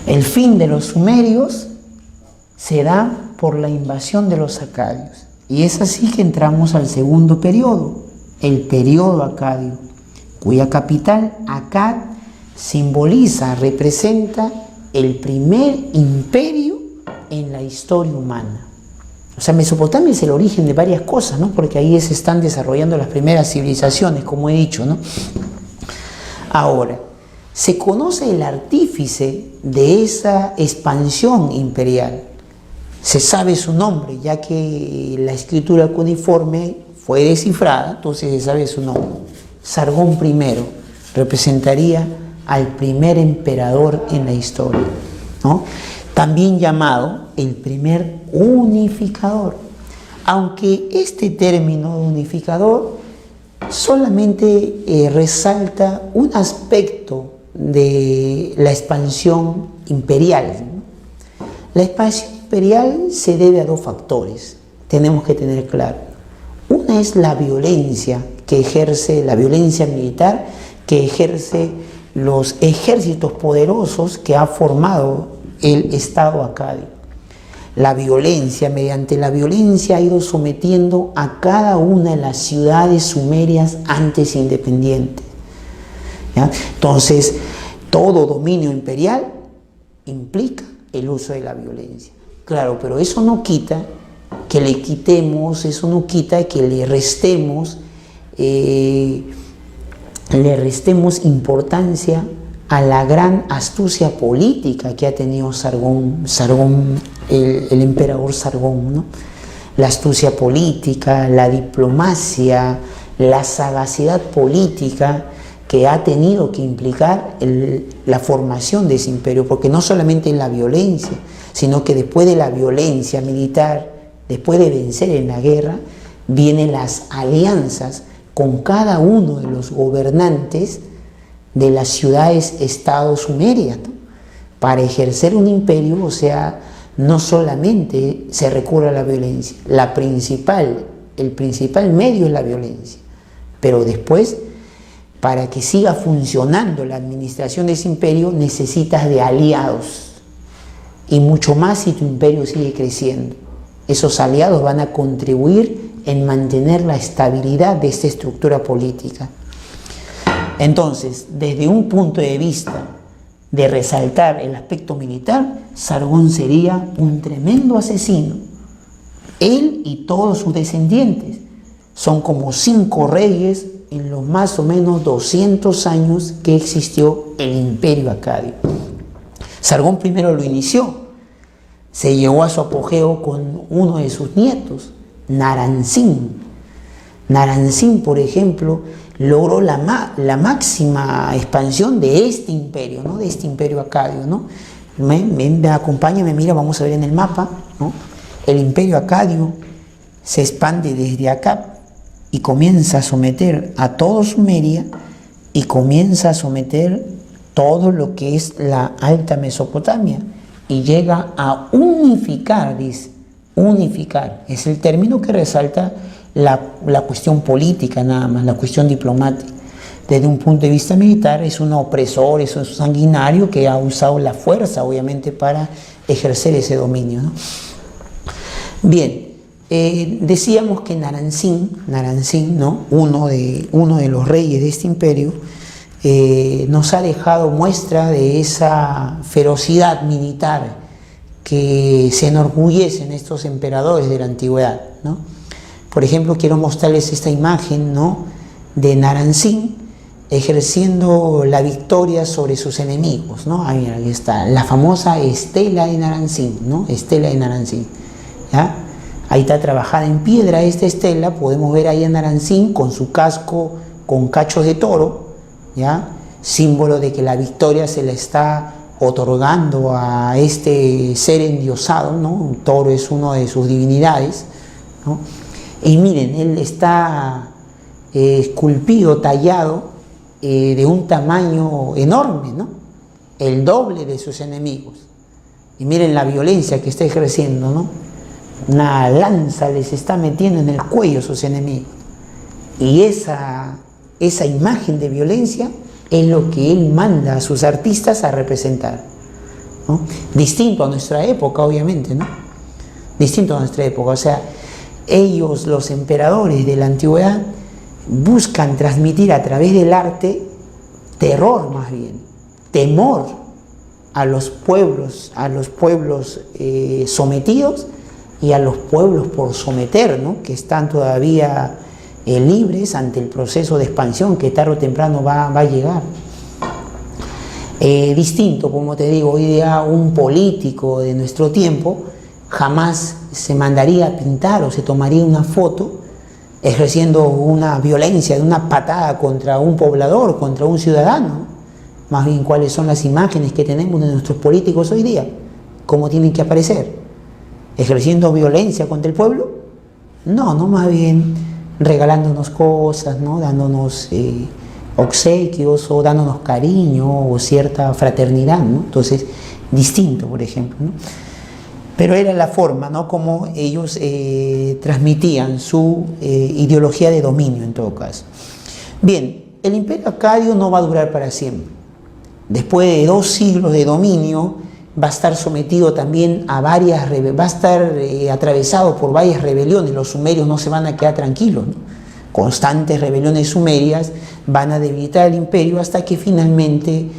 El fin de los sumerios se da por la invasión de los acadios. Y es así que entramos al segundo periodo, el periodo acadio, cuya capital, Akkad, simboliza, representa el primer imperio en la historia humana. O sea, Mesopotamia es el origen de varias cosas, ¿no? Porque ahí se están desarrollando las primeras civilizaciones, como he dicho, ¿no? Ahora, se conoce el artífice de esa expansión imperial. Se sabe su nombre, ya que la escritura cuneiforme fue descifrada, entonces se sabe su nombre. Sargón I representaría al primer emperador en la historia, ¿no? También llamado el primer unificador, aunque este término de unificador solamente resalta un aspecto de la expansión imperial, ¿no? La expansión imperial se debe a dos factores, tenemos que tener claro. Una es la violencia que ejerce, la violencia militar que ejerce los ejércitos poderosos que ha formado el Estado acadio. La violencia, mediante la violencia ha ido sometiendo a cada una de las ciudades sumerias antes independientes, ¿ya? Entonces, todo dominio imperial implica el uso de la violencia. Claro, pero eso no quita que le quitemos, eso no quita que le restemos importancia a la gran astucia política que ha tenido el emperador Sargón, ¿no? La astucia política, la diplomacia, la sagacidad política que ha tenido que implicar la formación de ese imperio, porque no solamente en la violencia, sino que después de la violencia militar, después de vencer en la guerra, vienen las alianzas con cada uno de los gobernantes de las ciudades-estado sumerias, ¿no? Para ejercer un imperio. O sea, no solamente se recurre a la violencia, el principal medio es la violencia, pero después, para que siga funcionando la administración de ese imperio, necesitas de aliados, y mucho más si tu imperio sigue creciendo. Esos aliados van a contribuir en mantener la estabilidad de esta estructura política. Entonces, desde un punto de vista de resaltar el aspecto militar, Sargón sería un tremendo asesino. Él y todos sus descendientes son como 5 reyes en los más o menos 200 años que existió el imperio acadio. Sargón primero lo inició, se llegó a su apogeo con uno de sus nietos, Naram-Sin. Naram-Sin, por ejemplo, logró la máxima expansión de este imperio, ¿no? De este imperio acadio, ¿no? Me acompaña, me mira, vamos a ver en el mapa, ¿no? El imperio acadio se expande desde acá y comienza a someter a todo Sumeria y comienza a someter todo lo que es la Alta Mesopotamia y llega a unificar, dice, unificar, es el término que resalta la cuestión política nada más, la cuestión diplomática. Desde un punto de vista militar es un opresor, es un sanguinario que ha usado la fuerza obviamente para ejercer ese dominio, ¿no? Bien, decíamos que Naram-Sin, ¿no? uno de los reyes de este imperio, nos ha dejado muestra de esa ferocidad militar que se enorgullecen estos emperadores de la antigüedad, ¿no? Por ejemplo, quiero mostrarles esta imagen, ¿no? De Naram-Sin ejerciendo la victoria sobre sus enemigos, ¿no? Ahí está, la famosa estela de Naram-Sin, ¿no? Estela de Naram-Sin, ¿ya? Ahí está trabajada en piedra esta estela, podemos ver ahí a Naram-Sin con su casco con cachos de toro, ¿ya? Símbolo de que la victoria se le está otorgando a este ser endiosado, ¿no? Un toro es una de sus divinidades, ¿no? Y miren, él está esculpido, tallado de un tamaño enorme, ¿no? El doble de sus enemigos. Y miren la violencia que está ejerciendo, ¿no? Una lanza les está metiendo en el cuello a sus enemigos. Y esa imagen de violencia es lo que él manda a sus artistas a representar, ¿no? Distinto a nuestra época, obviamente, ¿no? Distinto a nuestra época. O sea, ellos, los emperadores de la antigüedad, buscan transmitir a través del arte terror, más bien, temor a los pueblos sometidos y a los pueblos por someter, ¿no? Que están todavía libres ante el proceso de expansión que tarde o temprano va a llegar. Distinto, como te digo, hoy día un político de nuestro tiempo jamás se mandaría a pintar o se tomaría una foto ejerciendo una violencia, de una patada contra un poblador, contra un ciudadano. Más bien, ¿cuáles son las imágenes que tenemos de nuestros políticos hoy día? ¿Cómo tienen que aparecer? ¿Ejerciendo violencia contra el pueblo? No, más bien regalándonos cosas, ¿no? Dándonos obsequios o dándonos cariño o cierta fraternidad, ¿no? Entonces, distinto, por ejemplo, ¿no? Pero era la forma, ¿no? Como ellos transmitían su ideología de dominio, en todo caso. Bien, el imperio acadio no va a durar para siempre. Después de 2 siglos de dominio, va a estar sometido también a varias, va a estar atravesado por varias rebeliones. Los sumerios no se van a quedar tranquilos, ¿no? Constantes rebeliones sumerias van a debilitar el imperio hasta que finalmente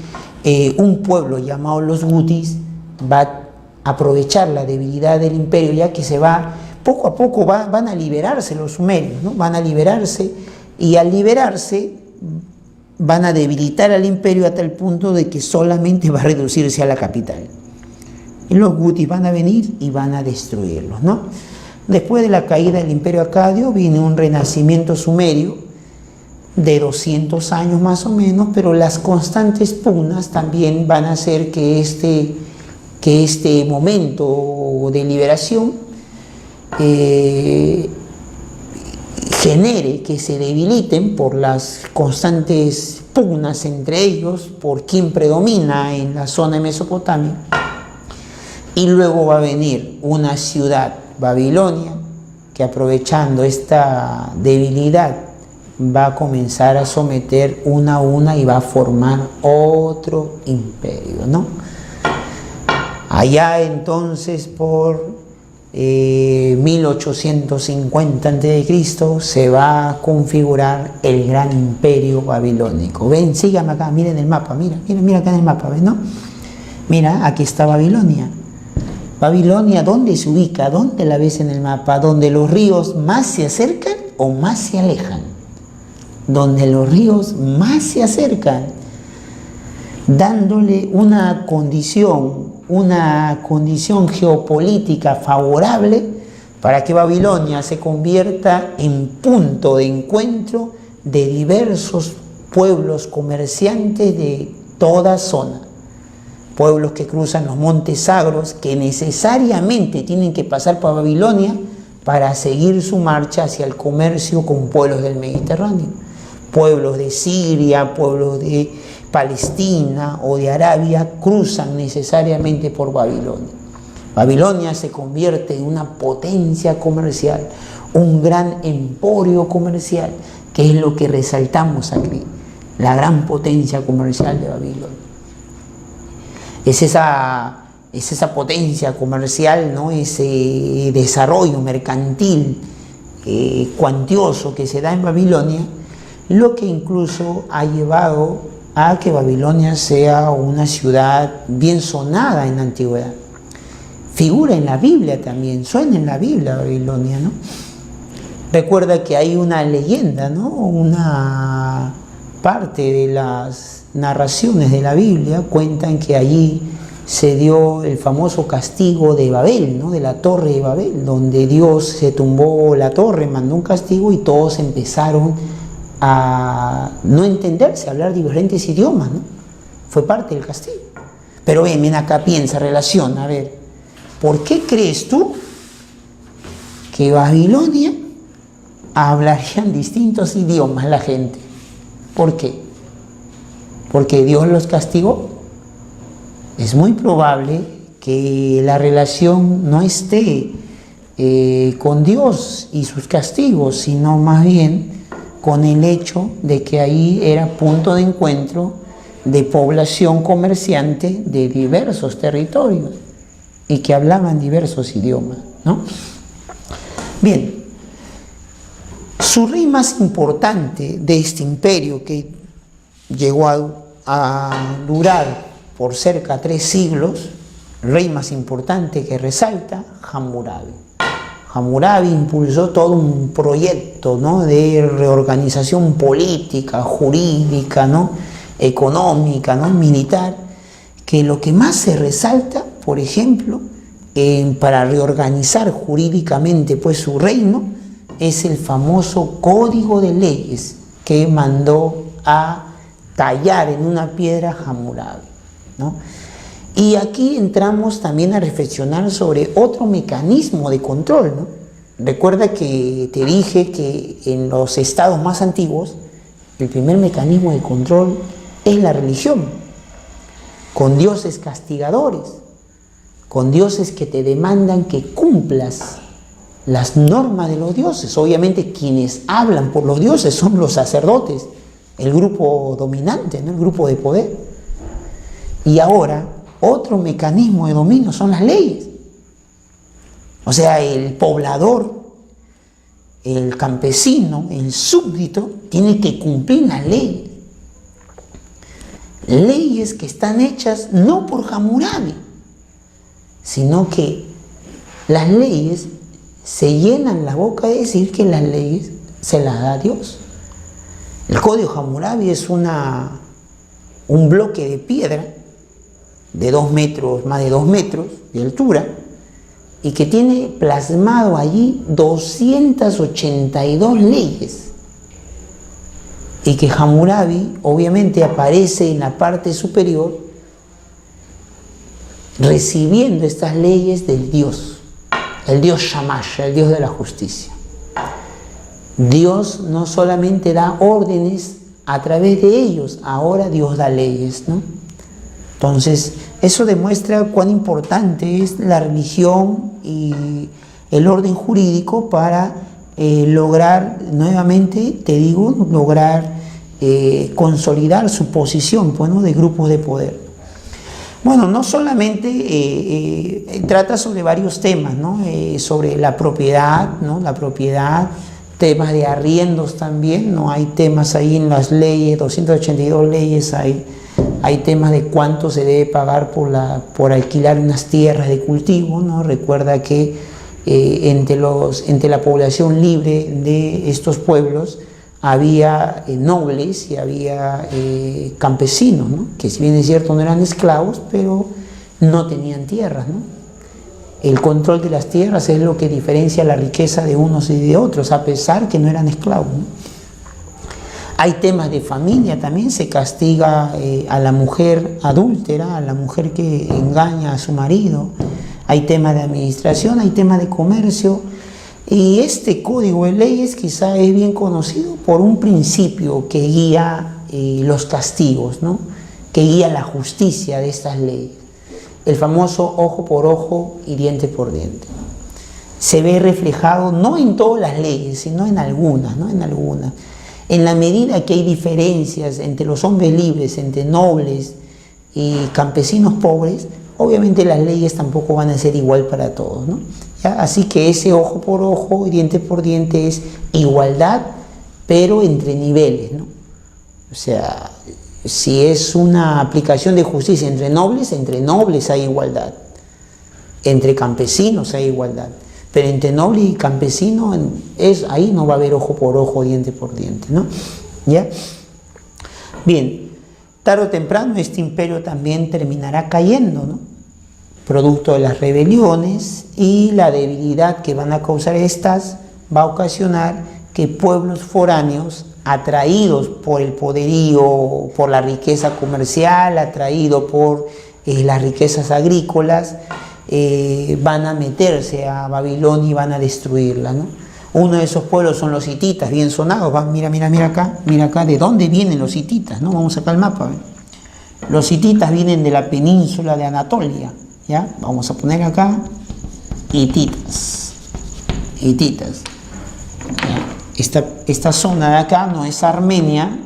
un pueblo llamado los gutis va a aprovechar la debilidad del imperio, ya que se va, poco a poco van a liberarse los sumerios, ¿no? Van a liberarse, y al liberarse van a debilitar al imperio hasta el punto de que solamente va a reducirse a la capital. Y los gutis van a venir y van a destruirlos, ¿no? Después de la caída del imperio acadio viene un renacimiento sumerio de 200 años más o menos, pero las constantes pugnas también van a hacer que este momento de liberación genere que se debiliten por las constantes pugnas entre ellos, por quién predomina en la zona de Mesopotamia. Y luego va a venir una ciudad, Babilonia, que aprovechando esta debilidad va a comenzar a someter una a una y va a formar otro imperio, ¿no? Allá entonces por 1850 a.C. se va a configurar el gran imperio babilónico. Ven, síganme acá, miren el mapa, mira acá en el mapa, ¿ven, no? Mira, aquí está Babilonia. Babilonia, ¿dónde se ubica? ¿Dónde la ves en el mapa? ¿Donde los ríos más se acercan o más se alejan? Donde los ríos más se acercan, dándole una condición geopolítica favorable para que Babilonia se convierta en punto de encuentro de diversos pueblos comerciantes de toda zona. Pueblos que cruzan los montes sagros, que necesariamente tienen que pasar por Babilonia para seguir su marcha hacia el comercio con pueblos del Mediterráneo. Pueblos de Siria, pueblos de Palestina o de Arabia cruzan necesariamente por Babilonia. Babilonia se convierte en una potencia comercial, un gran emporio comercial, que es lo que resaltamos aquí, la gran potencia comercial de Babilonia. Es esa potencia comercial, ¿no? Ese desarrollo mercantil cuantioso que se da en Babilonia, lo que incluso ha llevado a que Babilonia sea una ciudad bien sonada en la antigüedad. Figura en la Biblia también, suena en la Biblia Babilonia, ¿no? Recuerda que hay una leyenda, ¿no? Una parte de las narraciones de la Biblia cuentan que allí se dio el famoso castigo de Babel, ¿no? De la torre de Babel, donde Dios se tumbó la torre, mandó un castigo y todos empezaron a no entenderse, a hablar diferentes idiomas, ¿no? Fue parte del castigo. Pero ven acá, piensa, relaciona, a ver, ¿por qué crees tú que Babilonia hablarían distintos idiomas la gente? ¿Por qué? ¿Porque Dios los castigó? Es muy probable que la relación no esté con Dios y sus castigos, sino más bien con el hecho de que ahí era punto de encuentro de población comerciante de diversos territorios y que hablaban diversos idiomas, ¿no? Bien, su rey más importante de este imperio, que llegó a durar por cerca de 3 siglos, el rey más importante que resalta, Hammurabi. Hammurabi impulsó todo un proyecto, ¿no?, de reorganización política, jurídica, ¿no?, económica, ¿no?, militar, que lo que más se resalta, por ejemplo, para reorganizar jurídicamente pues su reino, es el famoso Código de Leyes que mandó a tallar en una piedra Hammurabi, ¿no? Y aquí entramos también a reflexionar sobre otro mecanismo de control, ¿no? Recuerda que te dije que en los estados más antiguos el primer mecanismo de control es la religión, con dioses castigadores, con dioses que te demandan que cumplas las normas de los dioses. Obviamente quienes hablan por los dioses son los sacerdotes, el grupo dominante, ¿no?, el grupo de poder. Y ahora otro mecanismo de dominio son las leyes. O sea, el poblador, el campesino, el súbdito, tiene que cumplir las leyes. Leyes que están hechas no por Hammurabi, sino que las leyes se llenan la boca de decir que las leyes se las da Dios. El Código Hammurabi es un bloque de piedra de 2 metros, más de 2 metros de altura, y que tiene plasmado allí 282 leyes, y que Hammurabi obviamente aparece en la parte superior recibiendo estas leyes del Dios, el Dios Shamash, el Dios de la justicia. Dios no solamente da órdenes a través de ellos, ahora Dios da leyes, ¿no? Entonces, eso demuestra cuán importante es la religión y el orden jurídico para lograr, nuevamente te digo, lograr consolidar su posición, pues, ¿no?, de grupos de poder. Bueno, no solamente trata sobre varios temas, ¿no?, sobre la propiedad, ¿no?, la propiedad, temas de arriendos también, ¿no? Hay temas ahí en las leyes, 282 leyes, hay temas de cuánto se debe pagar por alquilar unas tierras de cultivo, ¿no? Recuerda que entre la población libre de estos pueblos había nobles y había campesinos, ¿no?, que si bien es cierto no eran esclavos, pero no tenían tierras, ¿no? El control de las tierras es lo que diferencia la riqueza de unos y de otros, a pesar que no eran esclavos, ¿no? Hay temas de familia también, se castiga a la mujer adúltera, a la mujer que engaña a su marido. Hay temas de administración, hay temas de comercio. Y este código de leyes quizá es bien conocido por un principio que guía los castigos, ¿no?, que guía la justicia de estas leyes. El famoso ojo por ojo y diente por diente. Se ve reflejado no en todas las leyes, sino en algunas, ¿no?, en algunas. En la medida que hay diferencias entre los hombres libres, entre nobles y campesinos pobres, obviamente las leyes tampoco van a ser igual para todos, ¿no? ¿Ya? Así que ese ojo por ojo y diente por diente es igualdad, pero entre niveles, ¿no? O sea, si es una aplicación de justicia entre nobles hay igualdad, entre campesinos hay igualdad, pero entre noble y campesino ahí no va a haber ojo por ojo, diente por diente, ¿no? ¿Ya? Bien, tarde o temprano este imperio también terminará cayendo, ¿no?, producto de las rebeliones, y la debilidad que van a causar estas va a ocasionar que pueblos foráneos, atraídos por el poderío, por la riqueza comercial, atraídos por las riquezas agrícolas, van a meterse a Babilonia y van a destruirla, ¿no? Uno de esos pueblos son los hititas, bien sonados. Mira acá, ¿de dónde vienen los hititas?, ¿no? Vamos a sacar el mapa, ¿eh? Los hititas vienen de la península de Anatolia, ¿ya? Vamos a poner acá hititas. ¿Ya? Esta zona de acá no es Armenia,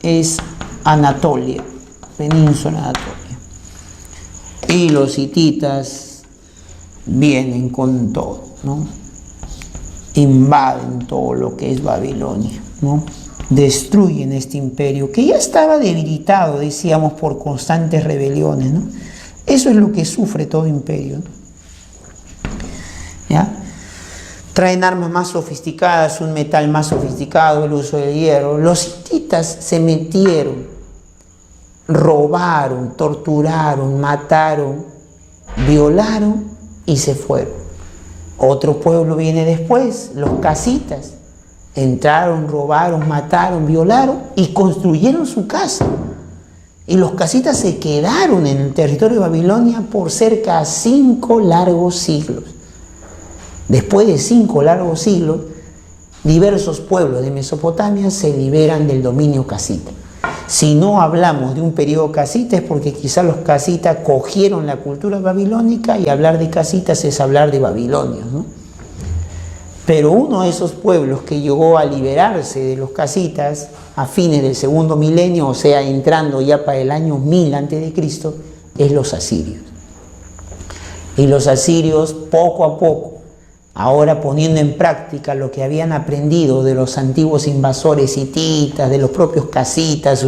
es Anatolia, península Anatolia. Y los hititas vienen con todo, ¿no? Invaden todo lo que es Babilonia, ¿no? Destruyen este imperio que ya estaba debilitado, decíamos, por constantes rebeliones, ¿no? Eso es lo que sufre todo imperio, ¿no? ¿Ya? Traen armas más sofisticadas, un metal más sofisticado, el uso del hierro. Los hititas se metieron, robaron, torturaron, mataron, violaron y se fueron. Otro pueblo viene después, los casitas. Entraron, robaron, mataron, violaron y construyeron su casa. Y los casitas se quedaron en el territorio de Babilonia por cerca de 5 largos siglos. Después de 5 largos siglos, diversos pueblos de Mesopotamia se liberan del dominio casita. Si no hablamos de un periodo casita es porque quizás los casitas cogieron la cultura babilónica y hablar de casitas es hablar de babilonios, ¿no? Pero uno de esos pueblos que llegó a liberarse de los casitas a fines del segundo milenio, o sea, entrando ya para el año 1000 a.C., es los asirios. Y los asirios, poco a poco, ahora poniendo en práctica lo que habían aprendido de los antiguos invasores hititas, de los propios casitas,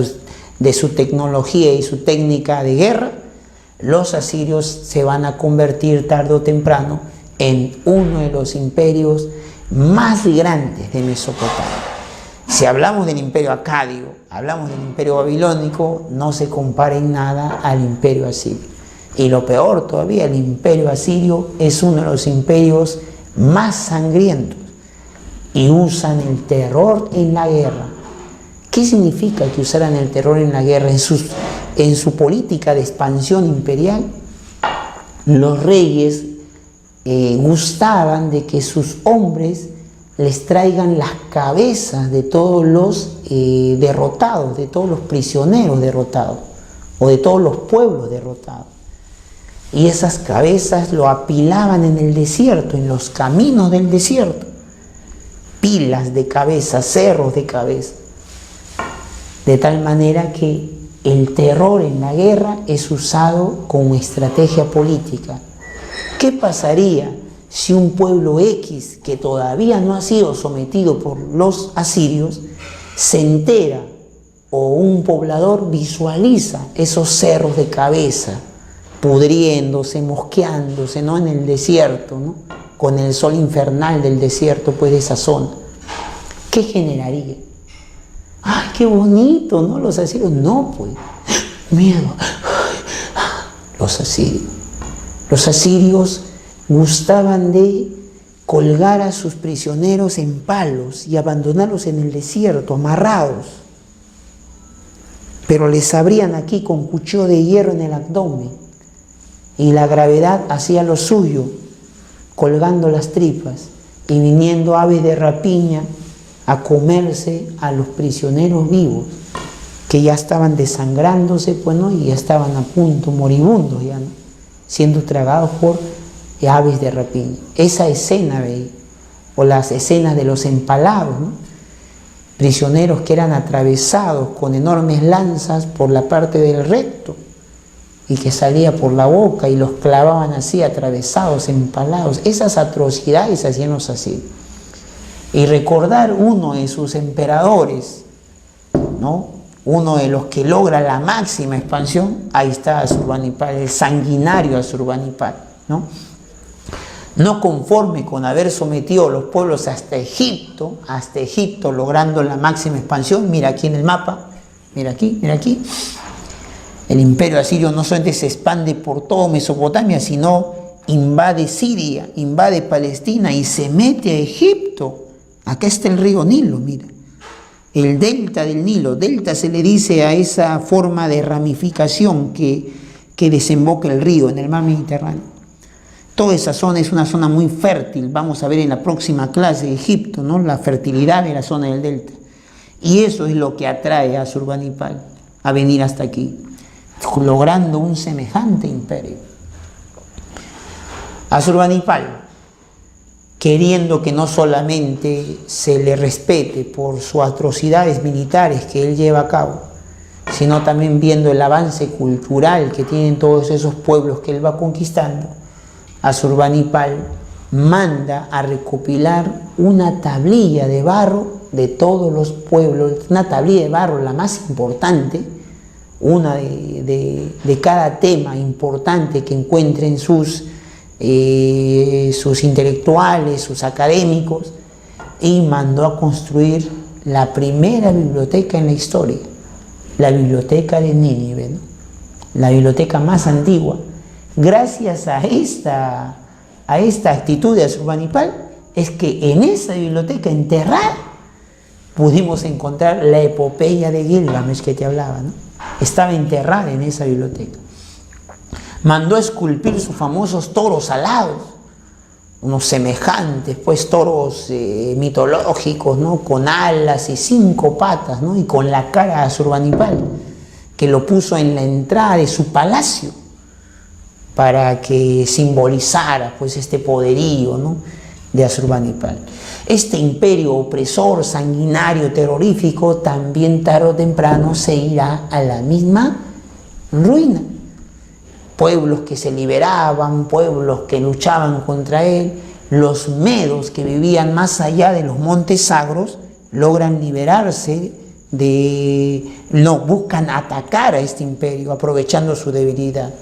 de su tecnología y su técnica de guerra, los asirios se van a convertir tarde o temprano en uno de los imperios más grandes de Mesopotamia. Si hablamos del imperio acadio, hablamos del imperio babilónico, no se compara en nada al imperio asirio. Y lo peor todavía, el imperio asirio es uno de los imperios más sangrientos y usan el terror en la guerra. ¿Qué significa que usaran el terror en la guerra? En su política de expansión imperial, los reyes gustaban de que sus hombres les traigan las cabezas de todos los derrotados, de todos los prisioneros derrotados o de todos los pueblos derrotados. Y esas cabezas lo apilaban en el desierto, en los caminos del desierto. Pilas de cabezas, cerros de cabezas. De tal manera que el terror en la guerra es usado como estrategia política. ¿Qué pasaría si un pueblo X que todavía no ha sido sometido por los asirios se entera o un poblador visualiza esos cerros de cabeza pudriéndose, mosqueándose, ¿no? En el desierto, ¿no? Con el sol infernal del desierto, pues, de esa zona? ¿Qué generaría? ¡Ay, qué bonito!, ¿no? Los asirios, no, pues, miedo. Los asirios gustaban de colgar a sus prisioneros en palos y abandonarlos en el desierto, amarrados. Pero les abrían aquí con cuchillo de hierro en el abdomen. Y la gravedad hacía lo suyo, colgando las tripas y viniendo aves de rapiña a comerse a los prisioneros vivos, que ya estaban desangrándose, pues, ¿no? Y ya estaban a punto, moribundos ya, ¿no? Siendo tragados por aves de rapiña. Esa escena, ¿ve? O las escenas de los empalados, ¿no? Prisioneros que eran atravesados con enormes lanzas por la parte del recto y que salía por la boca y los clavaban así, atravesados, empalados. Esas atrocidades hacían los asirios. Y recordar uno de sus emperadores, ¿no? Uno de los que logra la máxima expansión, ahí está Asurbanipal, el sanguinario Asurbanipal, ¿no? No conforme con haber sometido a los pueblos hasta Egipto, logrando la máxima expansión. Mira aquí en el mapa, mira aquí. El imperio asirio no solamente se expande por todo Mesopotamia, sino invade Siria, invade Palestina y se mete a Egipto. Acá está el río Nilo, mira. El delta del Nilo. Delta se le dice a esa forma de ramificación que desemboca el río en el mar Mediterráneo. Toda esa zona es una zona muy fértil. Vamos a ver en la próxima clase de Egipto, ¿no? La fertilidad de la zona del delta. Y eso es lo que atrae a Asurbanipal a venir hasta aquí, logrando un semejante imperio. Asurbanipal, queriendo que no solamente se le respete por sus atrocidades militares que él lleva a cabo, sino también viendo el avance cultural que tienen todos esos pueblos que él va conquistando, Asurbanipal manda a recopilar una tablilla de barro de todos los pueblos, una tablilla de barro, la más importante, una de cada tema importante que encuentren sus intelectuales, sus académicos, y mandó a construir la primera biblioteca en la historia, la biblioteca de Nínive, ¿no? La biblioteca más antigua. Gracias a esta actitud de Asurbanipal es que en esa biblioteca enterrada pudimos encontrar la epopeya de Gilgamesh que te hablaba, ¿no? Estaba enterrada en esa biblioteca. Mandó a esculpir sus famosos toros alados, unos semejantes, pues, toros mitológicos, ¿no? Con alas y 5 patas, ¿no? Y con la cara de Asurbanipal, que lo puso en la entrada de su palacio para que simbolizara, pues, este poderío, ¿no? De Asurbanipal. Este imperio opresor, sanguinario, terrorífico, también tarde o temprano se irá a la misma ruina. Pueblos que se liberaban, pueblos que luchaban contra él, los medos que vivían más allá de los montes sagros, logran liberarse buscan atacar a este imperio aprovechando su debilidad.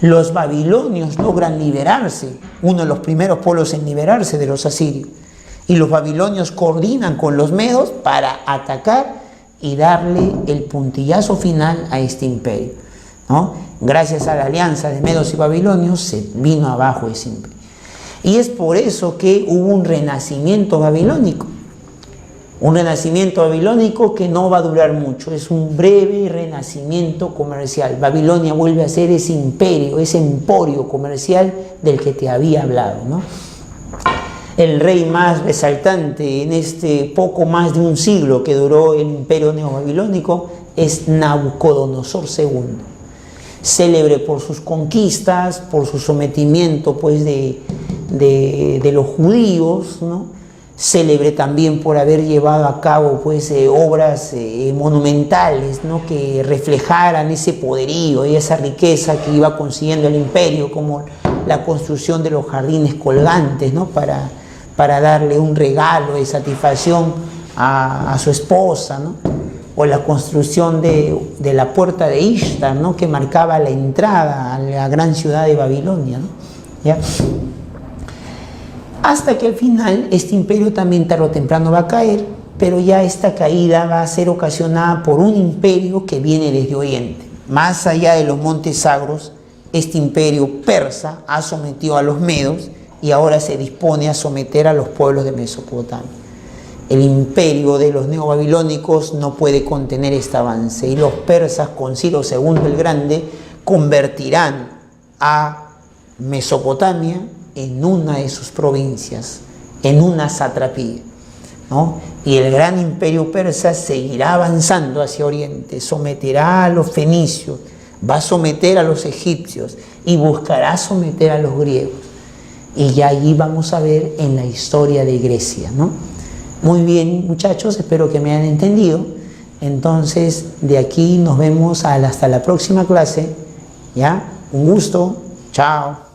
Los babilonios logran liberarse, uno de los primeros pueblos en liberarse de los asirios, y los babilonios coordinan con los medos para atacar y darle el puntillazo final a este imperio, ¿no? Gracias a la alianza de medos y babilonios se vino abajo ese imperio. Y es por eso que hubo un renacimiento babilónico. Un renacimiento babilónico que no va a durar mucho, es un breve renacimiento comercial. Babilonia vuelve a ser ese imperio, ese emporio comercial del que te había hablado, ¿no? El rey más resaltante en este poco más de un siglo que duró el imperio neobabilónico es Nabucodonosor II. Célebre por sus conquistas, por su sometimiento, pues, de los judíos, ¿no? Célebre también por haber llevado a cabo, pues, obras monumentales, ¿no? Que reflejaran ese poderío y esa riqueza que iba consiguiendo el imperio, como la construcción de los jardines colgantes, ¿no? Para darle un regalo de satisfacción a su esposa, ¿no? O la construcción de la puerta de Ishtar, ¿no? Que marcaba la entrada a la gran ciudad de Babilonia, ¿no? ¿Ya? Hasta que al final este imperio también tarde o temprano va a caer, pero ya esta caída va a ser ocasionada por un imperio que viene desde Oriente. Más allá de los montes sagros, este imperio persa ha sometido a los medos y ahora se dispone a someter a los pueblos de Mesopotamia. El imperio de los neobabilónicos no puede contener este avance y los persas con Ciro II el Grande convertirán a Mesopotamia en una de sus provincias, en una satrapía, ¿no? Y el gran imperio persa seguirá avanzando hacia Oriente, someterá a los fenicios, va a someter a los egipcios y buscará someter a los griegos. Y ya allí vamos a ver en la historia de Grecia, ¿no? Muy bien, muchachos, espero que me hayan entendido. Entonces, de aquí nos vemos hasta la próxima clase, ¿ya? Un gusto, chao.